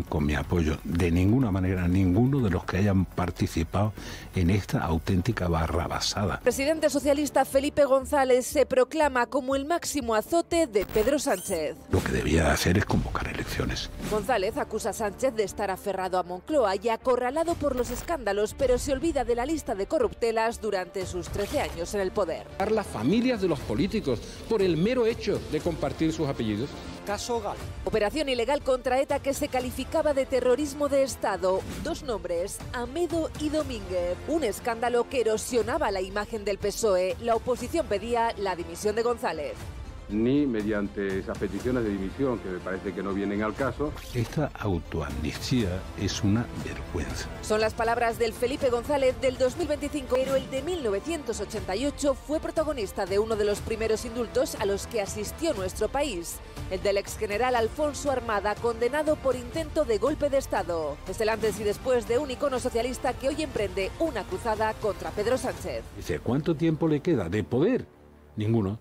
con mi apoyo de ninguna manera ninguno de los que hayan participado en esta auténtica barrabasada. El presidente socialista Felipe González se proclama como el máximo azote de Pedro Sánchez. Lo que debía hacer es convocar elecciones. González acusa a Sánchez de estar aferrado a Moncloa y acorralado por los escándalos, pero se olvida de la lista de corruptelas durante sus 13 años en el poder. Las familias de los políticos por el mero hecho de compartir sus apellidos. Caso Gal. Operación ilegal contra ETA que se calificaba de terrorismo de Estado. Dos nombres, Amedo y Domínguez. Un escándalo que erosionaba la imagen del PSOE. La oposición pedía la dimisión de González. Ni mediante esas peticiones de dimisión, que me parece que no vienen al caso. Esta autoamnistía es una vergüenza. Son las palabras del Felipe González del 2025, pero el de 1988 fue protagonista de uno de los primeros indultos a los que asistió nuestro país, el del exgeneral Alfonso Armada, condenado por intento de golpe de Estado. Es el antes y después de un icono socialista que hoy emprende una cruzada contra Pedro Sánchez. Dice, ¿cuánto tiempo le queda de poder? Ninguno.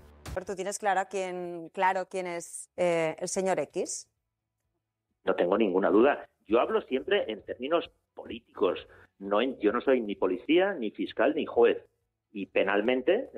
¿Tú tienes claro quién es el señor X? No tengo ninguna duda. Yo hablo siempre en términos políticos. Yo no soy ni policía, ni fiscal, ni juez. Y penalmente,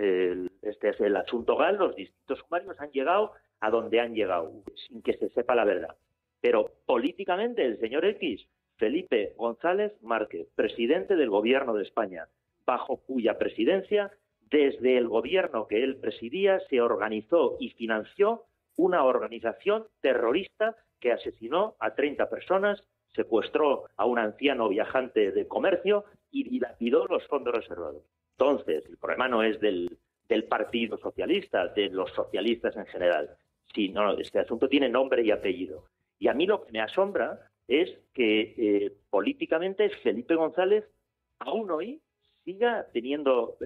este es el asunto Gal, los distintos sumarios han llegado a donde han llegado, sin que se sepa la verdad. Pero políticamente, el señor X, Felipe González Márquez, presidente del Gobierno de España, bajo cuya presidencia, desde el gobierno que él presidía, se organizó y financió una organización terrorista que asesinó a 30 personas, secuestró a un anciano viajante de comercio y dilapidó los fondos reservados. Entonces, el problema no es del Partido Socialista, de los socialistas en general, sino este asunto tiene nombre y apellido. Y a mí lo que me asombra es que políticamente Felipe González aún hoy siga teniendo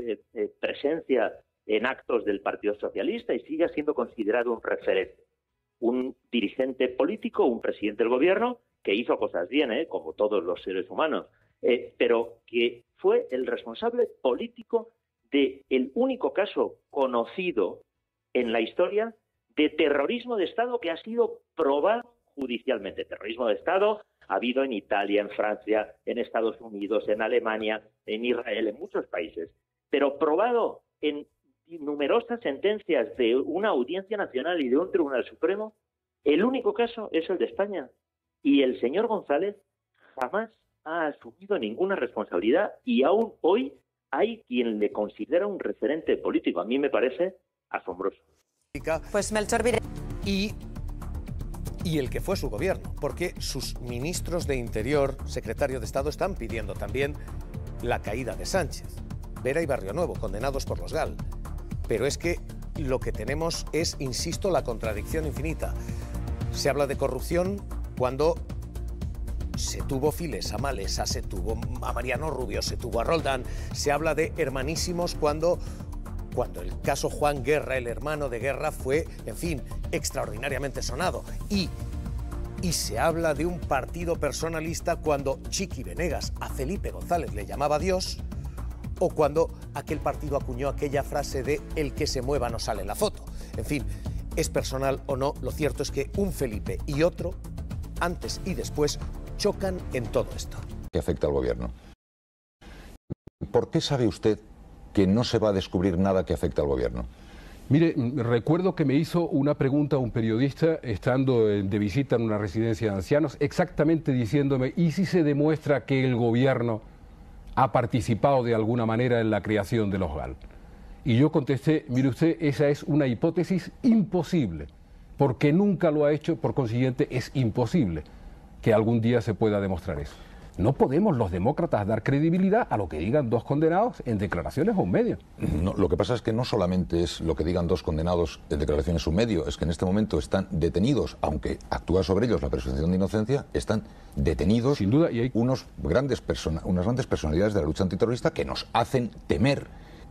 presencia en actos del Partido Socialista y siga siendo considerado un referente. Un dirigente político, un presidente del gobierno que hizo cosas bien, como todos los seres humanos, pero que fue el responsable político del único caso conocido en la historia de terrorismo de Estado que ha sido probado judicialmente. Terrorismo de Estado ha habido en Italia, en Francia, en Estados Unidos, en Alemania, en Israel, en muchos países, pero probado en numerosas sentencias de una audiencia nacional y de un tribunal supremo. El único caso es el de España. Y el señor González jamás ha asumido ninguna responsabilidad y aún hoy hay quien le considera un referente político. A mí me parece asombroso. Pues Melchor Virenque. Y el que fue su gobierno, porque sus ministros de Interior, secretario de Estado, están pidiendo también la caída de Sánchez. Vera y Barrio Nuevo, condenados por los GAL. Pero es que lo que tenemos es, insisto, la contradicción infinita. Se habla de corrupción cuando se tuvo Files a Malesa, se tuvo a Mariano Rubio, se tuvo a Roldán. Se habla de hermanísimos cuando el caso Juan Guerra, el hermano de Guerra, fue, en fin, extraordinariamente sonado. Y se habla de un partido personalista cuando Chiqui Venegas a Felipe González le llamaba Dios, o cuando aquel partido acuñó aquella frase de el que se mueva no sale en la foto. En fin, es personal o no, lo cierto es que un Felipe y otro, antes y después, chocan en todo esto. ¿Qué afecta al gobierno? ¿Por qué sabe usted que no se va a descubrir nada que afecte al gobierno? Mire, recuerdo que me hizo una pregunta un periodista estando de visita en una residencia de ancianos, exactamente diciéndome, ¿y si se demuestra que el gobierno ha participado de alguna manera en la creación de los GAL? Y yo contesté, mire usted, esa es una hipótesis imposible, porque nunca lo ha hecho, por consiguiente es imposible que algún día se pueda demostrar eso. No podemos los demócratas dar credibilidad a lo que digan dos condenados en declaraciones o un medio. No, lo que pasa es que no solamente es lo que digan dos condenados en declaraciones o un medio, es que en este momento están detenidos, aunque actúa sobre ellos la presunción de inocencia, están detenidos. Sin duda, y hay unas grandes personalidades de la lucha antiterrorista que nos hacen temer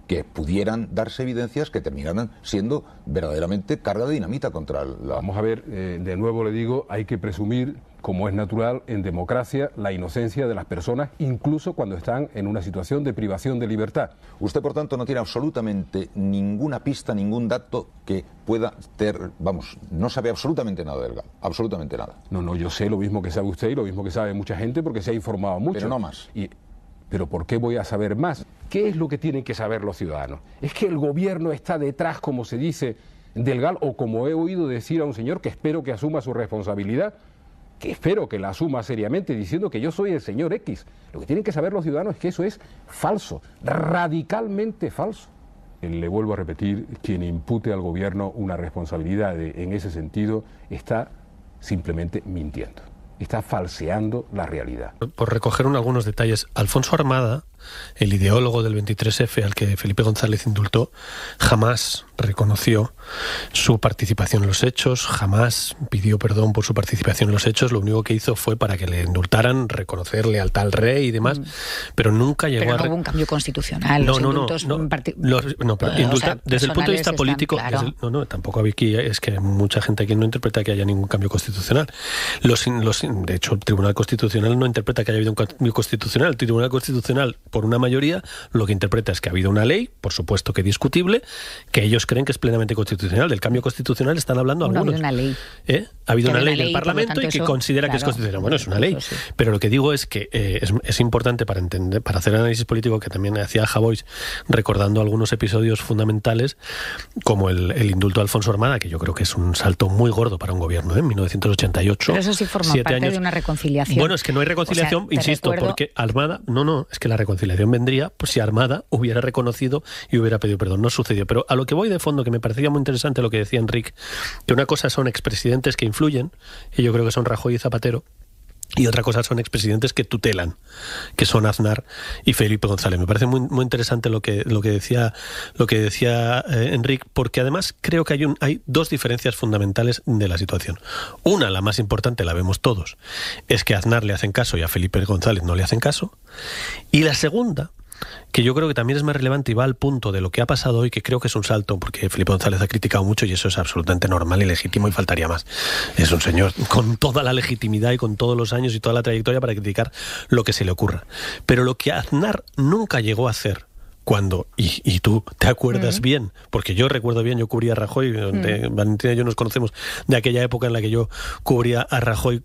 que pudieran darse evidencias que terminaran siendo verdaderamente carga de dinamita contra la... Vamos a ver, de nuevo le digo, hay que presumir, como es natural en democracia, la inocencia de las personas, incluso cuando están en una situación de privación de libertad. Usted, por tanto, no tiene absolutamente ninguna pista, ningún dato que pueda tener, vamos, no sabe absolutamente nada del GAL, absolutamente nada. No, yo sé lo mismo que sabe usted y lo mismo que sabe mucha gente porque se ha informado mucho. Pero no más. ¿Pero por qué voy a saber más? ¿Qué es lo que tienen que saber los ciudadanos? ¿Es que el gobierno está detrás, como se dice, del GAL, o como he oído decir a un señor que espero que asuma su responsabilidad, que espero que la asuma seriamente, diciendo que yo soy el señor X? Lo que tienen que saber los ciudadanos es que eso es falso, radicalmente falso. Le vuelvo a repetir, quien impute al gobierno una responsabilidad en ese sentido está simplemente mintiendo. Está falseando la realidad. Por recoger algunos detalles, Alfonso Armada, el ideólogo del 23F al que Felipe González indultó, jamás reconoció su participación en los hechos, jamás pidió perdón por su participación en los hechos. Lo único que hizo fue, para que le indultaran, reconocer lealtad al rey y demás, pero nunca llegó pero no hubo un cambio constitucional. Desde el punto de vista político, claro. Tampoco aquí es que mucha gente aquí no interpreta que haya ningún cambio constitucional. De hecho, el Tribunal Constitucional no interpreta que haya habido un cambio constitucional. El Tribunal Constitucional, por una mayoría, lo que interpreta es que ha habido una ley, por supuesto que discutible, que ellos creen que es plenamente constitucional. Del cambio constitucional están hablando algunos. Ha habido una ley. Ha habido una ley del Parlamento y que considera que es constitucional. Bueno, es una ley. Sí. Pero lo que digo es que es importante para entender, para hacer análisis político, que también hacía Javois, recordando algunos episodios fundamentales, como el indulto de Alfonso Armada, que yo creo que es un salto muy gordo para un gobierno, en 1988. Pero eso sí forma parte de una reconciliación. Bueno, es que no hay reconciliación, o sea, insisto, porque Armada... es que la reconciliación vendría pues si Armada hubiera reconocido y hubiera pedido perdón. No sucedió. Pero a lo que voy de fondo, que me parecía muy interesante lo que decía Enrique, que una cosa son expresidentes que influyen, y yo creo que son Rajoy y Zapatero, y otra cosa son expresidentes que tutelan, que son Aznar y Felipe González. Me parece muy, muy interesante lo que decía Enrique, porque además creo que hay dos diferencias fundamentales de la situación. Una, la más importante, la vemos todos, es que a Aznar le hacen caso y a Felipe González no le hacen caso. Y la segunda, que yo creo que también es más relevante y va al punto de lo que ha pasado hoy, que creo que es un salto, porque Felipe González ha criticado mucho y eso es absolutamente normal y legítimo y faltaría más. Es un señor con toda la legitimidad y con todos los años y toda la trayectoria para criticar lo que se le ocurra. Pero lo que Aznar nunca llegó a hacer, cuando, y tú te acuerdas bien, porque yo recuerdo bien, yo cubría a Rajoy, Valentina y yo nos conocemos de aquella época en la que yo cubría a Rajoy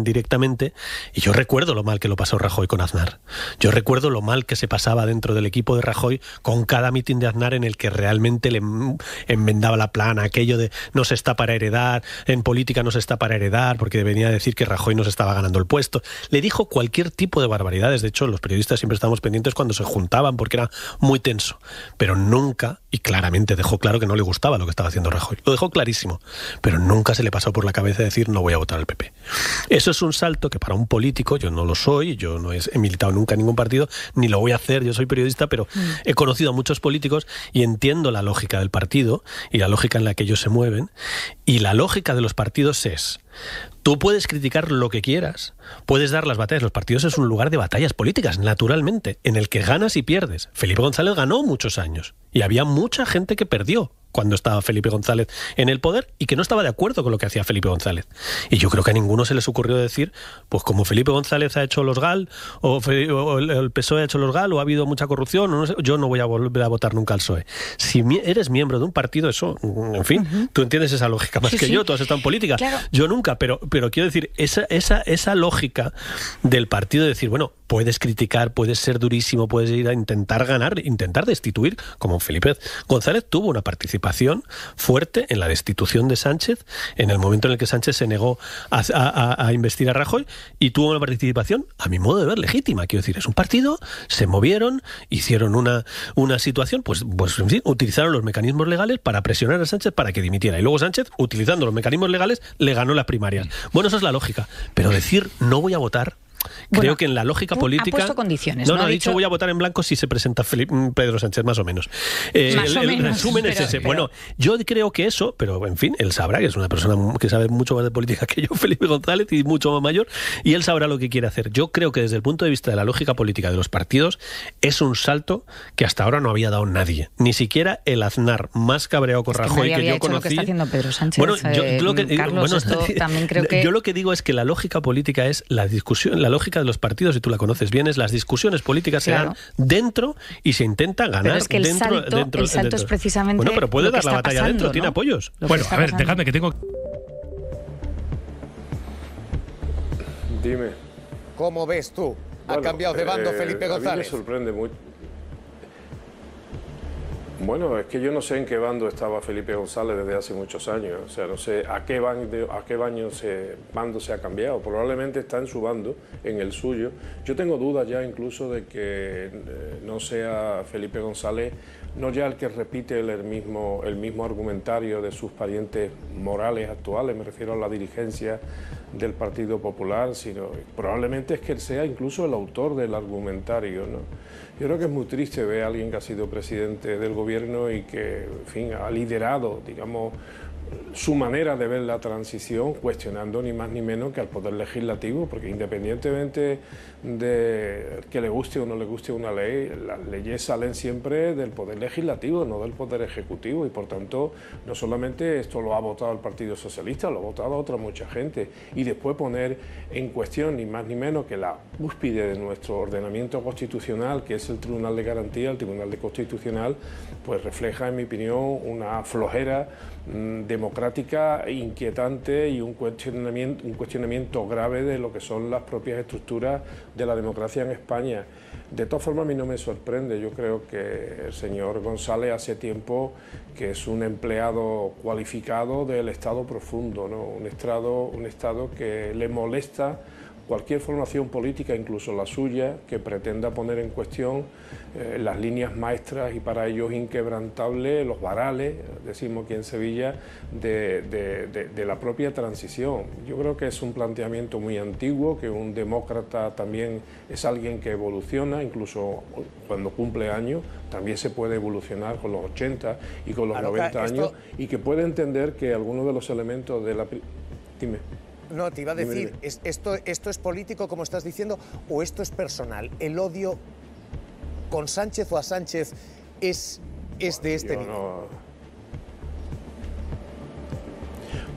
directamente, y yo recuerdo lo mal que lo pasó Rajoy con Aznar. Yo recuerdo lo mal que se pasaba dentro del equipo de Rajoy con cada mitin de Aznar en el que realmente le enmendaba la plana, aquello de no se está para heredar, en política no se está para heredar, porque venía a decir que Rajoy no se estaba ganando el puesto. Le dijo cualquier tipo de barbaridades. De hecho, los periodistas siempre estábamos pendientes cuando se juntaban, porque era muy tenso, pero nunca, y claramente dejó claro que no le gustaba lo que estaba haciendo Rajoy, lo dejó clarísimo, pero nunca se le pasó por la cabeza decir no voy a votar al PP. Eso es un salto que para un político, yo no lo soy, yo no he militado nunca en ningún partido, ni lo voy a hacer, yo soy periodista, pero he conocido a muchos políticos y entiendo la lógica del partido y la lógica en la que ellos se mueven, y la lógica de los partidos es: tú puedes criticar lo que quieras, puedes dar las batallas. Los partidos es un lugar de batallas políticas, naturalmente, en el que ganas y pierdes. Felipe González ganó muchos años y había mucha gente que perdió cuando estaba Felipe González en el poder y que no estaba de acuerdo con lo que hacía Felipe González. Y yo creo que a ninguno se les ocurrió decir, pues como Felipe González ha hecho los GAL, o el PSOE ha hecho los GAL, o ha habido mucha corrupción, o no sé, yo no voy a volver a votar nunca al PSOE. Si eres miembro de un partido, eso, en fin, tú entiendes esa lógica más que yo, tú has estado en política. Claro. Yo nunca, pero quiero decir, esa lógica del partido de decir, bueno, puedes criticar, puedes ser durísimo, puedes ir a intentar ganar, intentar destituir, como Felipe González tuvo una participación fuerte en la destitución de Sánchez, en el momento en el que Sánchez se negó a investir a Rajoy, y tuvo una participación, a mi modo de ver, legítima. Quiero decir, es un partido, se movieron, hicieron una situación, pues en fin, utilizaron los mecanismos legales para presionar a Sánchez para que dimitiera. Y luego Sánchez, utilizando los mecanismos legales, le ganó las primarias. Bueno, esa es la lógica. Pero decir no voy a votar creo que en la lógica política... Ha puesto condiciones. No, ha dicho voy a votar en blanco si se presenta Pedro Sánchez, más o menos. El resumen es ese. Bueno, yo creo que eso, pero en fin, él sabrá, que es una persona que sabe mucho más de política que yo, Felipe González, y mucho más mayor, y él sabrá lo que quiere hacer. Yo creo que desde el punto de vista de la lógica política de los partidos, es un salto que hasta ahora no había dado nadie. Ni siquiera el Aznar más cabreado con Rajoy que yo conocí. Lo que está haciendo Pedro Sánchez. Bueno, Carlos, también creo que... Yo lo que digo es que la lógica política es la discusión, la lógica de los partidos, y tú la conoces bien, es las discusiones políticas se dan dentro y se intenta ganar. Pero es que el salto es precisamente. Bueno, pero puede dar la batalla pasando, dentro, ¿no? tiene apoyos. Bueno, a ver, déjame que tengo... Dime. ¿Cómo ves tú? ¿Ha cambiado de bando Felipe González? A mí me sorprende mucho. Bueno, es que yo no sé en qué bando estaba Felipe González desde hace muchos años. O sea, no sé a qué bando se ha cambiado. Probablemente está en su bando, en el suyo. Yo tengo dudas ya incluso de que no sea Felipe González, no ya el que repite el mismo argumentario de sus parientes morales actuales, me refiero a la dirigencia del Partido Popular, sino probablemente es que él sea incluso el autor del argumentario, ¿no? Yo creo que es muy triste ver a alguien que ha sido presidente del gobierno y que, en fin, ha liderado, digamos, su manera de ver la transición, cuestionando ni más ni menos que al Poder Legislativo, porque independientemente de que le guste o no le guste una ley, las leyes salen siempre del Poder Legislativo, no del Poder Ejecutivo, y por tanto no solamente esto lo ha votado el Partido Socialista, lo ha votado otra mucha gente, y después poner en cuestión ni más ni menos que la cúspide de nuestro ordenamiento constitucional, que es el Tribunal de Garantía, el Tribunal de Constitucional, pues refleja, en mi opinión, una flojera democrática inquietante y un cuestionamiento grave de lo que son las propias estructuras de la democracia en España. De todas formas, a mí no me sorprende. Yo creo que el señor González hace tiempo que es un empleado cualificado del Estado profundo, ¿no? Un Estado que le molesta cualquier formación política, incluso la suya, que pretenda poner en cuestión las líneas maestras y para ellos inquebrantables, los varales, decimos aquí en Sevilla, de la propia transición. Yo creo que es un planteamiento muy antiguo, que un demócrata también es alguien que evoluciona, incluso cuando cumple años, también se puede evolucionar con los 80 y con los 90 años, y que puede entender que algunos de los elementos de la... Dime. No, te iba a decir, ¿esto es político, como estás diciendo, o esto es personal? ¿El odio con Sánchez o a Sánchez es de este nivel?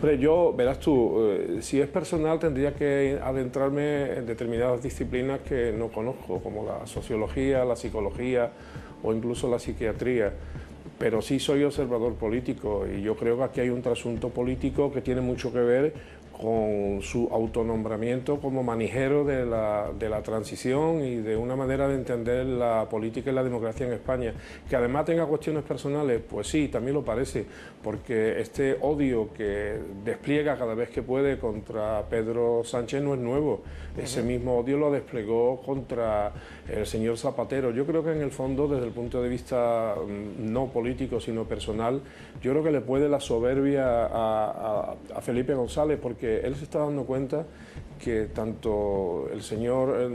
Hombre, verás tú, si es personal tendría que adentrarme en determinadas disciplinas que no conozco, como la sociología, la psicología o incluso la psiquiatría. Pero sí soy observador político y yo creo que aquí hay un trasunto político que tiene mucho que ver con su autonombramiento como manijero de la transición y de una manera de entender la política y la democracia en España. Que además tenga cuestiones personales, pues sí, también lo parece, porque este odio que despliega cada vez que puede contra Pedro Sánchez no es nuevo. Ese mismo odio lo desplegó contra el señor Zapatero. Yo creo que en el fondo, desde el punto de vista no político, sino personal, yo creo que le puede la soberbia a Felipe González, porque él se está dando cuenta que tanto el señor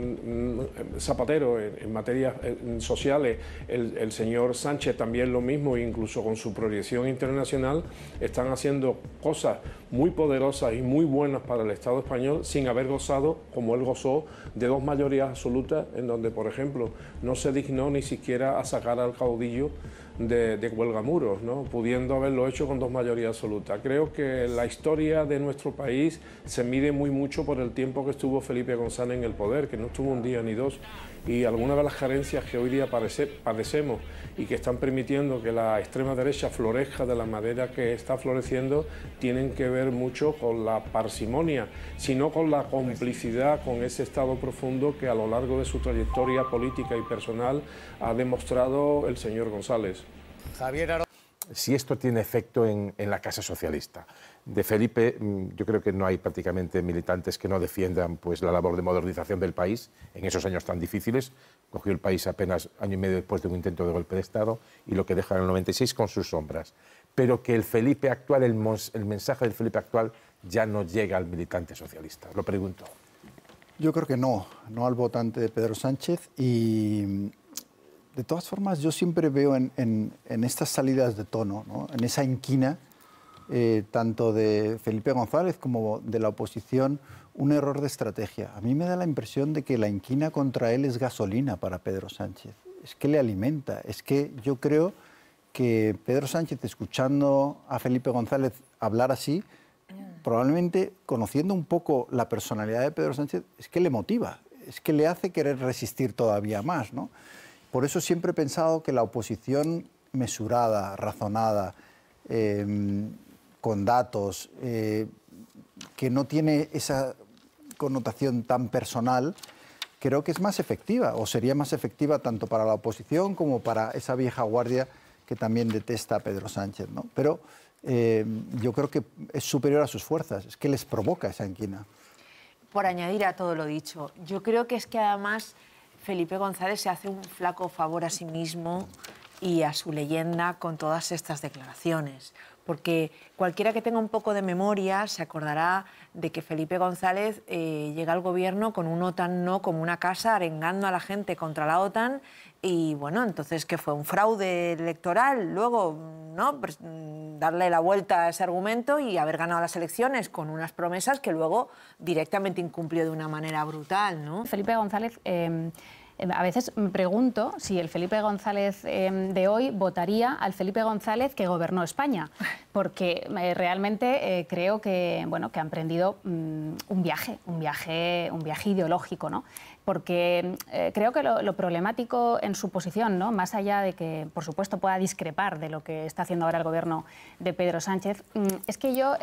Zapatero en materias sociales, el señor Sánchez también lo mismo, incluso con su proyección internacional, están haciendo cosas muy poderosas y muy buenas para el Estado español sin haber gozado, como él gozó, de dos mayorías absolutas, en donde, por ejemplo, no se dignó ni siquiera a sacar al caudillo de Cuelgamuros, ¿no? Pudiendo haberlo hecho con dos mayorías absolutas. Creo que la historia de nuestro país se mide muy mucho por el tiempo que estuvo Felipe González en el poder, que no estuvo un día ni dos, y algunas de las carencias que hoy día padecemos y que están permitiendo que la extrema derecha florezca de la manera que está floreciendo, tienen que ver mucho con la parsimonia, sino con la complicidad con ese Estado profundo que a lo largo de su trayectoria política y personal ha demostrado el señor González. Javier, si esto tiene efecto en la Casa Socialista. De Felipe, yo creo que no hay prácticamente militantes que no defiendan pues, la labor de modernización del país en esos años tan difíciles. Cogió el país apenas año y medio después de un intento de golpe de Estado y lo que deja en el 96 con sus sombras. Pero que el Felipe actual, el mensaje del Felipe actual ya no llega al militante socialista. Lo pregunto. Yo creo que no al votante de Pedro Sánchez, y de todas formas yo siempre veo en estas salidas de tono, ¿no?, en esa inquina, tanto de Felipe González como de la oposición, un error de estrategia. A mí me da la impresión de que la inquina contra él es gasolina para Pedro Sánchez. Es que le alimenta. Es que yo creo que Pedro Sánchez, escuchando a Felipe González hablar así, probablemente conociendo un poco la personalidad de Pedro Sánchez, es que le motiva, es que le hace querer resistir todavía más, ¿no? Por eso siempre he pensado que la oposición mesurada, razonada, con datos, que no tiene esa connotación tan personal, creo que es más efectiva, o sería más efectiva tanto para la oposición como para esa vieja guardia que también detesta a Pedro Sánchez, ¿no? Pero yo creo que es superior a sus fuerzas, es que les provoca esa inquina. Por añadir a todo lo dicho, yo creo que es que además Felipe González se hace un flaco favor a sí mismo y a su leyenda con todas estas declaraciones. Porque cualquiera que tenga un poco de memoria se acordará de que Felipe González llega al gobierno con un OTAN no como una casa, arengando a la gente contra la OTAN, y bueno, entonces que fue un fraude electoral, luego, ¿no?, pues, darle la vuelta a ese argumento y haber ganado las elecciones con unas promesas que luego directamente incumplió de una manera brutal, ¿no? Felipe González... a veces me pregunto si el Felipe González de hoy votaría al Felipe González que gobernó España, porque realmente creo que, bueno, que ha emprendido un viaje ideológico, ¿no? Porque creo que lo problemático en su posición, ¿no?, más allá de que, por supuesto, pueda discrepar de lo que está haciendo ahora el gobierno de Pedro Sánchez, es que yo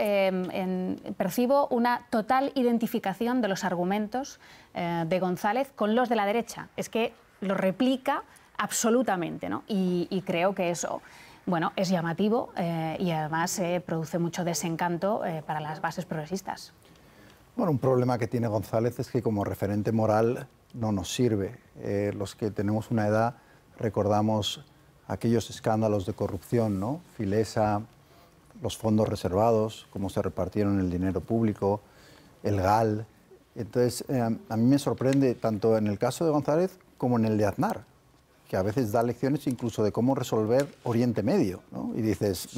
percibo una total identificación de los argumentos de González con los de la derecha. Es que lo replica absolutamente, ¿no? Y creo que eso, bueno, es llamativo y además produce mucho desencanto para las bases progresistas. Bueno, un problema que tiene González es que como referente moral no nos sirve. Los que tenemos una edad recordamos aquellos escándalos de corrupción, ¿no? Filesa, los fondos reservados, cómo se repartieron el dinero público, el GAL. Entonces, a mí me sorprende tanto en el caso de González como en el de Aznar, que a veces da lecciones incluso de cómo resolver Oriente Medio, ¿no? Y dices,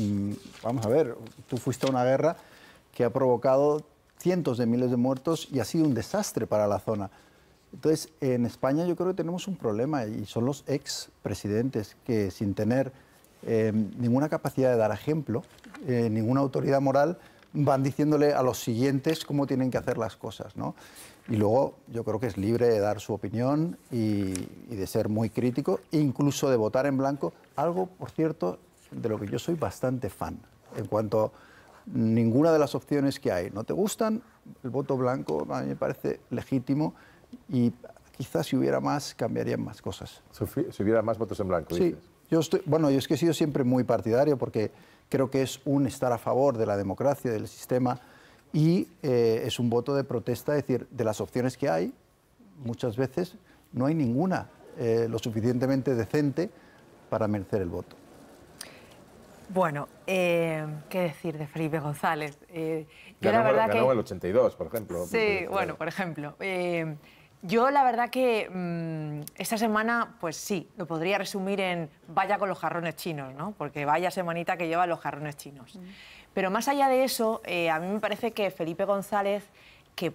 vamos a ver, tú fuiste a una guerra que ha provocado cientos de miles de muertos y ha sido un desastre para la zona. Entonces, en España yo creo que tenemos un problema y son los expresidentes que sin tener ninguna capacidad de dar ejemplo, ninguna autoridad moral, van diciéndole a los siguientes cómo tienen que hacer las cosas, ¿no? Y luego yo creo que es libre de dar su opinión y de ser muy crítico, e incluso de votar en blanco, algo, por cierto, de lo que yo soy bastante fan. En cuanto ninguna de las opciones que hay no te gustan, el voto blanco a mí me parece legítimo y quizás si hubiera más cambiarían más cosas. Si hubiera más votos en blanco, sí, dices. Yo es que he sido siempre muy partidario porque creo que es un estar a favor de la democracia, del sistema, y es un voto de protesta, es decir, de las opciones que hay, muchas veces no hay ninguna lo suficientemente decente para merecer el voto. Bueno, ¿qué decir de Felipe González? Ganó el 82, por ejemplo. Sí, bueno, por ejemplo. Yo la verdad que esta semana, pues sí, lo podría resumir en vaya con los jarrones chinos, ¿no? Porque vaya semanita que lleva los jarrones chinos. Pero más allá de eso, a mí me parece que Felipe González, que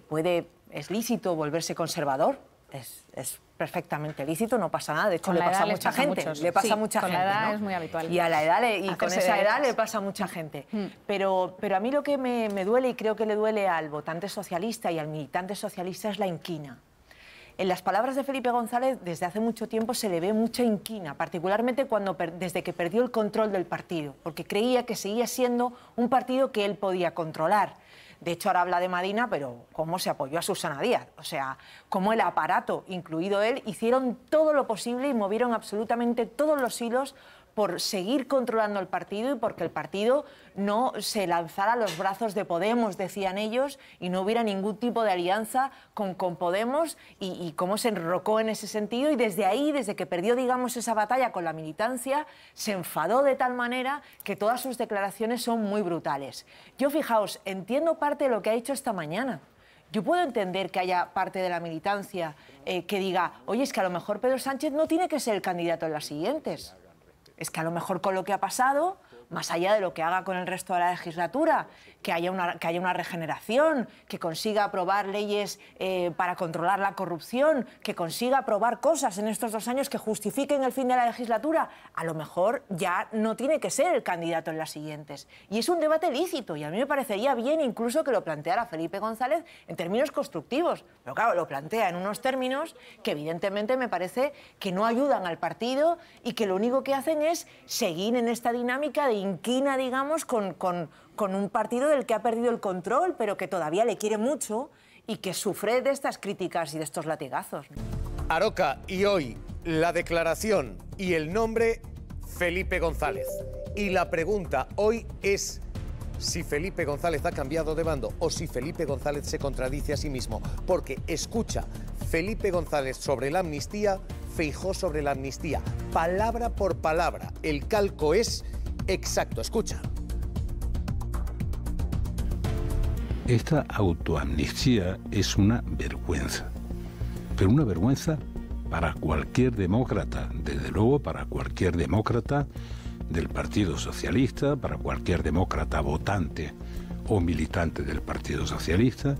es lícito volverse conservador, es perfectamente lícito, no pasa nada. De hecho, le pasa a mucha gente. Le pasa a mucha gente, con la edad ¿no? es muy habitual. Y a la edad con esa edad le pasa a mucha gente. Pero a mí lo que me duele, y creo que le duele al votante socialista y al militante socialista, es la inquina. En las palabras de Felipe González, desde hace mucho tiempo se le ve mucha inquina, particularmente desde que perdió el control del partido, porque creía que seguía siendo un partido que él podía controlar. De hecho, ahora habla de Madina, pero cómo se apoyó a Susana Díaz. O sea, cómo el aparato, incluido él, hicieron todo lo posible y movieron absolutamente todos los hilos por seguir controlando el partido y porque el partido no se lanzara a los brazos de Podemos, decían ellos, y no hubiera ningún tipo de alianza con Podemos y cómo se enrocó en ese sentido. Y desde ahí, desde que perdió, digamos, esa batalla con la militancia, se enfadó de tal manera que todas sus declaraciones son muy brutales. Yo, fijaos, entiendo parte de lo que ha dicho esta mañana. Yo puedo entender que haya parte de la militancia que diga, oye, es que a lo mejor Pedro Sánchez no tiene que ser el candidato en las siguientes. Es que a lo mejor con lo que ha pasado, más allá de lo que haga con el resto de la legislatura, que haya una regeneración, que consiga aprobar leyes para controlar la corrupción, que consiga aprobar cosas en estos 2 años que justifiquen el fin de la legislatura, a lo mejor ya no tiene que ser el candidato en las siguientes. Y es un debate lícito, y a mí me parecería bien incluso que lo planteara Felipe González en términos constructivos. Pero claro, lo plantea en unos términos que evidentemente me parece que no ayudan al partido y que lo único que hacen es seguir en esta dinámica de inquina, digamos, con un partido del que ha perdido el control, pero que todavía le quiere mucho y que sufre de estas críticas y de estos latigazos. Aroca, y hoy la declaración y el nombre Felipe González. Y la pregunta hoy es si Felipe González ha cambiado de bando o si Felipe González se contradice a sí mismo. Porque escucha Felipe González sobre la amnistía, Feijóo sobre la amnistía. Palabra por palabra. El calco es exacto. Escucha. Esta autoamnistía es una vergüenza, pero una vergüenza para cualquier demócrata, desde luego para cualquier demócrata del Partido Socialista, para cualquier demócrata votante o militante del Partido Socialista.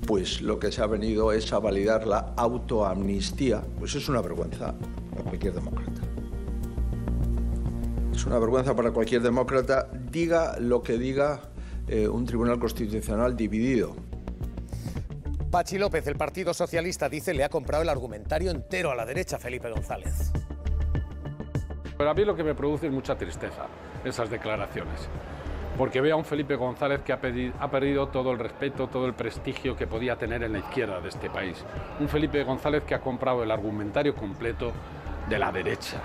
Pues lo que se ha venido es a validar la autoamnistía, pues es una vergüenza para cualquier demócrata. Es una vergüenza para cualquier demócrata, diga lo que diga un tribunal constitucional dividido. Pachi López, el Partido Socialista, dice le ha comprado el argumentario entero a la derecha Felipe González. Pero a mí lo que me produce es mucha tristeza esas declaraciones, porque veo a un Felipe González que ha perdido todo el respeto, todo el prestigio que podía tener en la izquierda de este país. Un Felipe González que ha comprado el argumentario completo de la derecha.